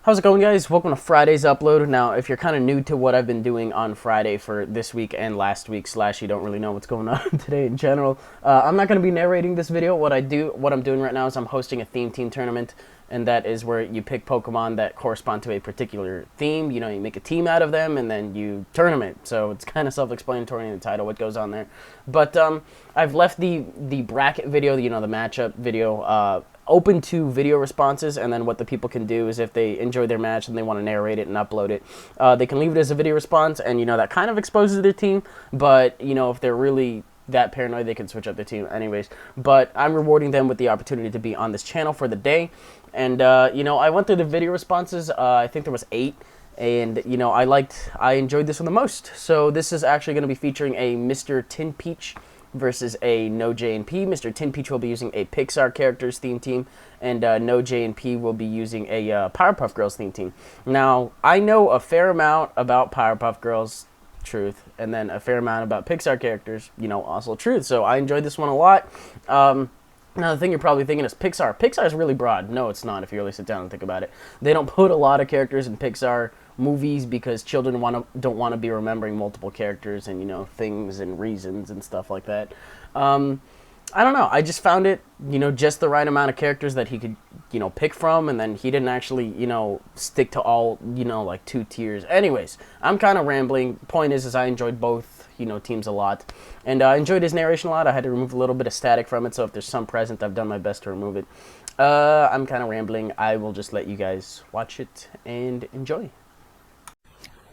How's it going, guys? Welcome to Friday's upload. Now, if you're kind of new to what I've been doing on Friday for this week and last week, / you don't really know what's going on today in general, I'm not going to be narrating this video. What I'm doing right now is I'm hosting a theme team tournament, and that is where you pick Pokemon that correspond to a particular theme. You know, you make a team out of them, and then you tournament. So it's kind of self-explanatory in the title what goes on there. But I've left the bracket video, you know, the matchup video, open to video responses, and then what the people can do is if they enjoy their match and they want to narrate it and upload it, they can leave it as a video response, and you know that kind of exposes their team. But you know, if they're really that paranoid, they can switch up their team anyways. But I'm rewarding them with the opportunity to be on this channel for the day. And you know, I went through the video responses. I think there was 8. And you know, I enjoyed this one the most. So this is actually going to be featuring a MrTinnPeach versus a NoJNP. MrTinnPeach will be using a Pixar characters theme team, and NoJNP will be using a Powerpuff Girls theme team. Now, I know a fair amount about Powerpuff Girls, truth, and then a fair amount about Pixar characters, you know, also truth. So I enjoyed this one a lot. Now, the thing you're probably thinking is Pixar. Pixar is really broad. No, it's not, if you really sit down and think about it. They don't put a lot of characters in Pixar movies because children don't want to be remembering multiple characters and, you know, things and reasons and stuff like that. I don't know. I just found it, you know, just the right amount of characters that he could, you know, pick from, and then he didn't actually, you know, stick to all, you know, like 2 tiers. Anyways, I'm kind of rambling. Point is I enjoyed both, you know, teams a lot, and I enjoyed his narration a lot. I had to remove a little bit of static from it, so if there's some present, I've done my best to remove it. I'm kind of rambling. I will just let you guys watch it and enjoy.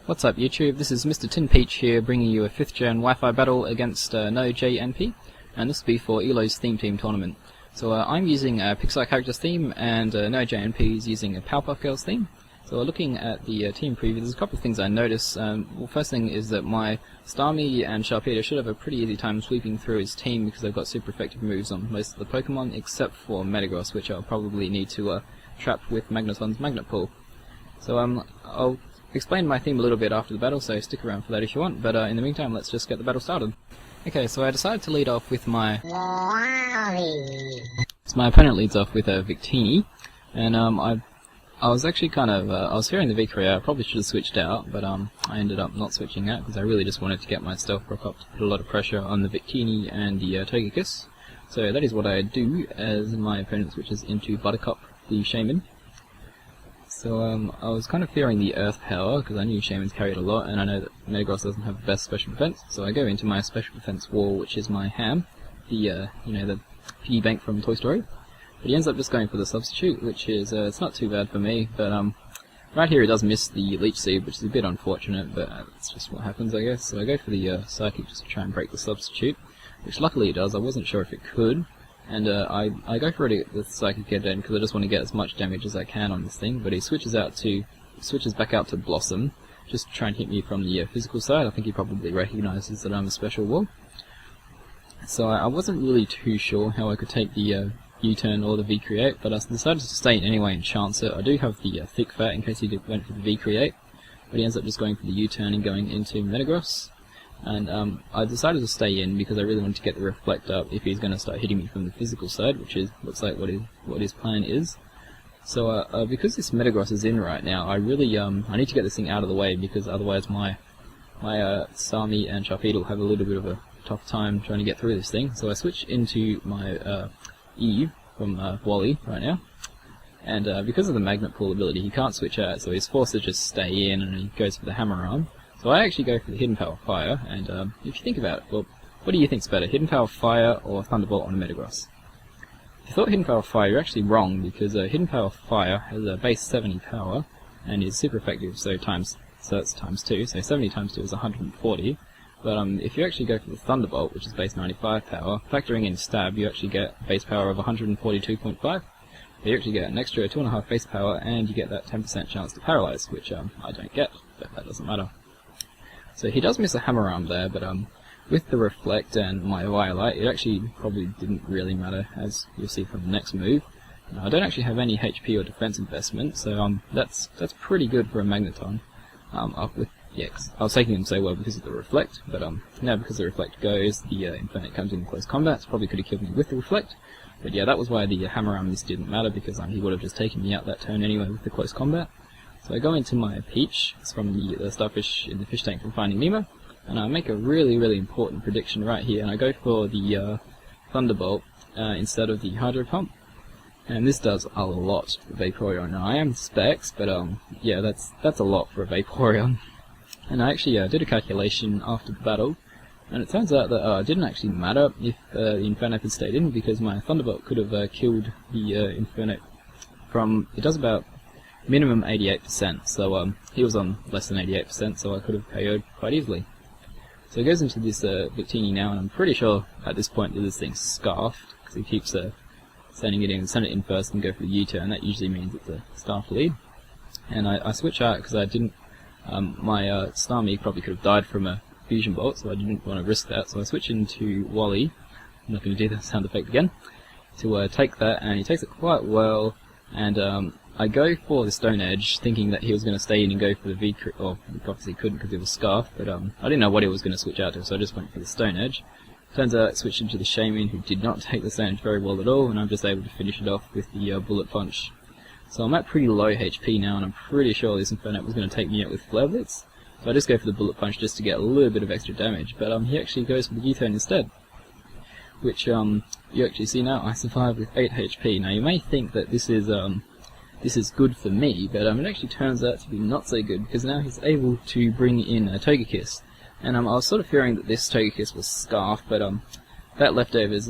What's up, YouTube? This is MrTinnPeach here, bringing you a 5th gen Wi-Fi battle against NoJNP, and this will be for ELO's theme team tournament. So I'm using a Pixar characters theme, and NoJNP is using a Powerpuff Girls theme. So looking at the team preview, there's a couple of things I notice. Well, first thing is that my Starmie and Sharpedo should have a pretty easy time sweeping through his team because they've got super effective moves on most of the Pokemon, except for Metagross, which I'll probably need to trap with Magneton's Magnet Pull. So I'll explain my theme a little bit after the battle, so stick around for that if you want, but in the meantime, let's just get the battle started. Okay, so I decided to lead off with my... So my opponent leads off with a Victini, and I was actually kind of... I was fearing the Victoria. I probably should have switched out, but I ended up not switching out because I really just wanted to get my Stealth Rock up to put a lot of pressure on the Victini and the Togekiss. So that is what I do as my opponent switches into Buttercup, the Shaman. So I was kind of fearing the Earth power because I knew Shamans carried a lot, and I know that Metagross doesn't have the best special defense. So I go into my special defense wall, which is my Ham, the you know, the piggy bank from Toy Story. But he ends up just going for the substitute, which is it's not too bad for me. But right here he does miss the Leech Seed, which is a bit unfortunate, but that's just what happens, I guess. So I go for the Psychic just to try and break the substitute, which luckily it does. I wasn't sure if it could. And I go for it with Psychic again because I just want to get as much damage as I can on this thing, but he switches back out to Blossom, just to try and hit me from the physical side. I think he probably recognizes that I'm a special wall. So I wasn't really too sure how I could take the U-turn or the V-create, but I decided to stay in anyway and chance it. I do have the Thick Fat in case he went for the V-create, but he ends up just going for the U-turn and going into Metagross. And I decided to stay in because I really wanted to get the Reflect up if he's going to start hitting me from the physical side, which looks like what his plan is. So because this Metagross is in right now, I really I need to get this thing out of the way because otherwise my Starmie and Sharpedo will have a little bit of a tough time trying to get through this thing. So I switch into my Eve from Wally right now, and because of the Magnet Pull ability, he can't switch out, so he's forced to just stay in, and he goes for the Hammer Arm. So I actually go for the Hidden Power Fire, and if you think about it, well, what do you think's better, Hidden Power Fire or Thunderbolt on a Metagross? If you thought Hidden Power Fire, you're actually wrong, because Hidden Power Fire has a base 70 power, and is super effective, so it's times 2, so 70 times 2 is 140, but if you actually go for the Thunderbolt, which is base 95 power, factoring in Stab, you actually get a base power of 142.5, so you actually get an extra 2.5 base power, and you get that 10% chance to paralyze, which I don't get, but that doesn't matter. So he does miss a Hammer Arm there, but with the Reflect and my Violet, it actually probably didn't really matter, as you'll see from the next move. I don't actually have any HP or defense investment, so that's pretty good for a Magneton. Yeah, I was taking him so well because of the Reflect, but now because the Reflect goes, the Infernape comes in close combat, so probably could have killed me with the Reflect. But yeah, that was why the Hammer Arm miss didn't matter, because he would have just taken me out that turn anyway with the close combat. So I go into my Peach, it's from the starfish in the fish tank from Finding Nemo, and I make a really, really important prediction right here, and I go for the Thunderbolt instead of the Hydro Pump, and this does a lot for Vaporeon. Now I am Specs, but yeah, that's a lot for a Vaporeon. And I actually did a calculation after the battle, and it turns out that it didn't actually matter if the Infernape had stayed in, because my Thunderbolt could have killed the Infernape from, it does about minimum 88%, so he was on less than 88%, so I could have KO'd quite easily. So he goes into this Victini now, and I'm pretty sure at this point that this thing's scarfed, because he keeps sending it in, send it in first and go for the U-turn. That usually means it's a scarf lead. And I switch out because I didn't, my Starmie probably could have died from a Fusion Bolt, so I didn't want to risk that, so I switch into Wally, I'm not going to do that sound effect again, to take that, and he takes it quite well, and I go for the Stone Edge, thinking that he was going to stay in and go for the V, or he obviously couldn't because it was Scarf, but I didn't know what he was going to switch out to, so I just went for the Stone Edge. Turns out I switched into the Shaman, who did not take the Stone Edge very well at all, and I'm just able to finish it off with the Bullet Punch. So I'm at pretty low HP now, and I'm pretty sure this Infernape was going to take me out with Flare Blitz, so I just go for the Bullet Punch just to get a little bit of extra damage, but he actually goes for the U-turn instead, which you actually see now I survive with 8 HP. Now you may think that this is good for me, but it actually turns out to be not so good, because now he's able to bring in a Togekiss. And I was sort of fearing that this Togekiss was Scarf, but that leftover is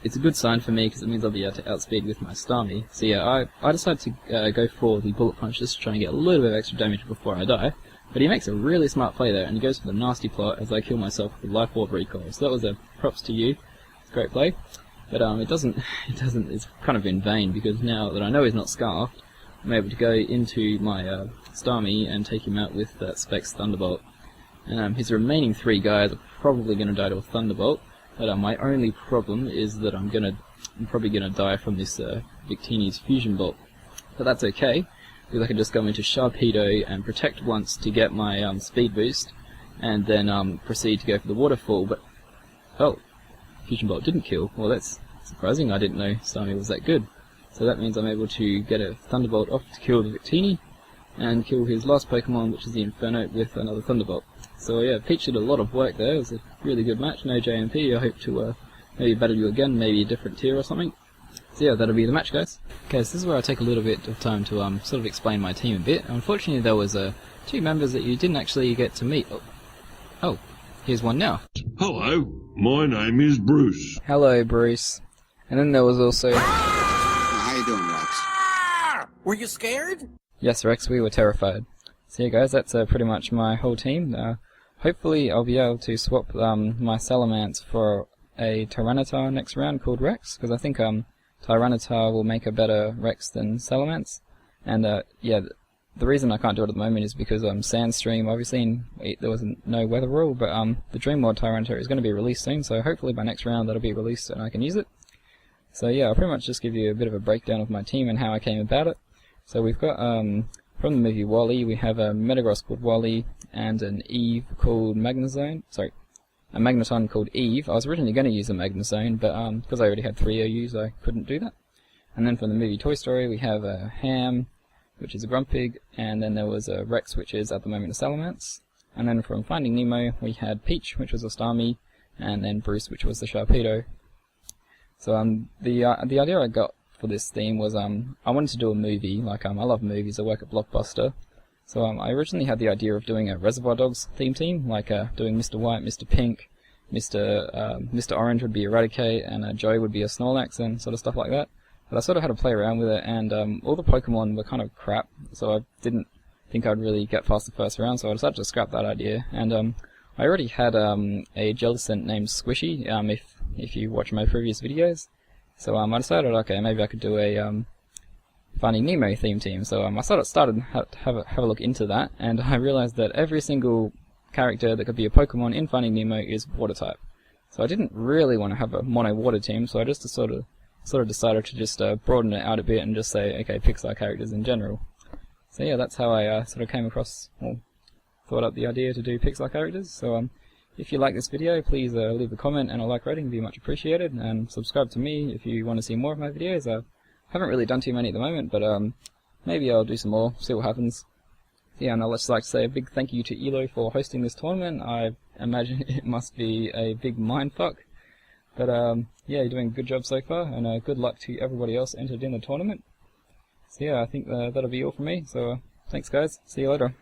it's a good sign for me, because it means I'll be able to outspeed with my Starmie. So yeah, I decided to go for the Bullet Punch just to try and get a little bit of extra damage before I die. But he makes a really smart play there, and he goes for the nasty plot as I kill myself with the Life Orb recoil. So that was a props to you. It's a great play. But it's kind of in vain, because now that I know he's not Scarfed, I'm able to go into my Starmie and take him out with that Specs Thunderbolt. And his remaining 3 guys are probably going to die to a Thunderbolt, but my only problem is that I'm probably going to die from this Victini's Fusion Bolt. But that's okay, because I can just go into Sharpedo and Protect once to get my speed boost, and then proceed to go for the Waterfall, but oh, Fusion Bolt didn't kill. Well, that's surprising. I didn't know Starmie was that good. So that means I'm able to get a Thunderbolt off to kill the Victini, and kill his last Pokemon, which is the Inferno, with another Thunderbolt. So yeah, Peach did a lot of work there. It was a really good match. NoJNP, I hope to maybe battle you again, maybe a different tier or something. So yeah, that'll be the match, guys. Okay, so this is where I take a little bit of time to sort of explain my team a bit. Unfortunately, there was 2 members that you didn't actually get to meet. Oh, here's one now. Hello, my name is Bruce. Hello, Bruce. And then there was also... How you doing, Rex? Were you scared? Yes, Rex, we were terrified. So yeah, guys, that's pretty much my whole team. Hopefully I'll be able to swap my Salamence for a Tyranitar next round called Rex, because I think Tyranitar will make a better Rex than Salamence. And yeah, the reason I can't do it at the moment is because Sandstream, obviously, there was no weather rule, but the Dream World Tyranitar is going to be released soon, so hopefully by next round that'll be released and I can use it. So yeah, I'll pretty much just give you a bit of a breakdown of my team and how I came about it. So we've got, from the movie WALL-E, we have a Metagross called Wally, and an Eve called Magnezone, sorry, a Magneton called Eve. I was originally going to use a Magnezone, but because I already had 3 OUs, I couldn't do that. And then from the movie Toy Story, we have a Ham, which is a Grumpig, and then there was a Rex, which is at the moment a Salamence. And then from Finding Nemo, we had Peach, which was a Starmie, and then Bruce, which was the Sharpedo. So the idea I got for this theme was I wanted to do a movie. Like I love movies. I work at Blockbuster, so I originally had the idea of doing a Reservoir Dogs theme team, like doing Mr. White, Mr. Pink, Mr. Orange would be Eradicate, and Joey would be a Snorlax, and sort of stuff like that. But I sort of had to play around with it, and all the Pokemon were kind of crap, so I didn't think I'd really get past the first round, so I decided to scrap that idea. And I already had a Jellicent named Squishy, if you watch my previous videos. So I decided, okay, maybe I could do a Finding Nemo theme team. So I sort of started to have a look into that, and I realized that every single character that could be a Pokemon in Finding Nemo is water type. So I didn't really want to have a mono water team, so I just sort of decided to just broaden it out a bit and just say, okay, Pixar characters in general. So yeah, that's how I sort of came across, or thought up the idea to do Pixar characters. So if you like this video, please leave a comment and a like rating, would be much appreciated, and subscribe to me if you want to see more of my videos. I haven't really done too many at the moment, but maybe I'll do some more, see what happens. Yeah, and I'd just like to say a big thank you to Elo for hosting this tournament. I imagine it must be a big mindfuck. But yeah, you're doing a good job so far, and good luck to everybody else entered in the tournament. So yeah, I think that'll be all from me, so thanks guys, see you later.